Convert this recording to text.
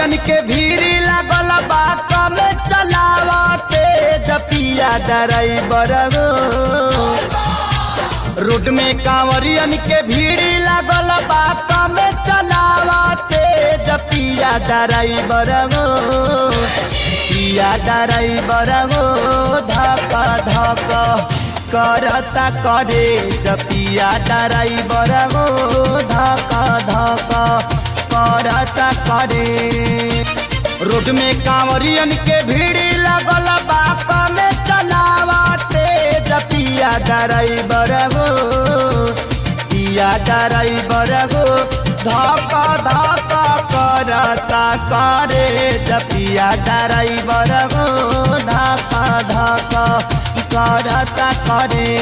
कांवरियन के भीड़ लागल बा कम चलावते जपिया ड्राइवर हो। रोड में कांवरियन के भीड़ लागल बा कम चलावते जपिया ड्राइवर हो। पिया ड्राइवर हो धक धक करता करे जपिया ड्राइवर हो धक धक करता करे। रोड में कांवरियन के भीड़ लगल बा कम चलावते जपिया ड्राइवर हो। पिया ड्राइवर हो धक धक करता करे जपिया ड्राइवर हो धक धक करता करे।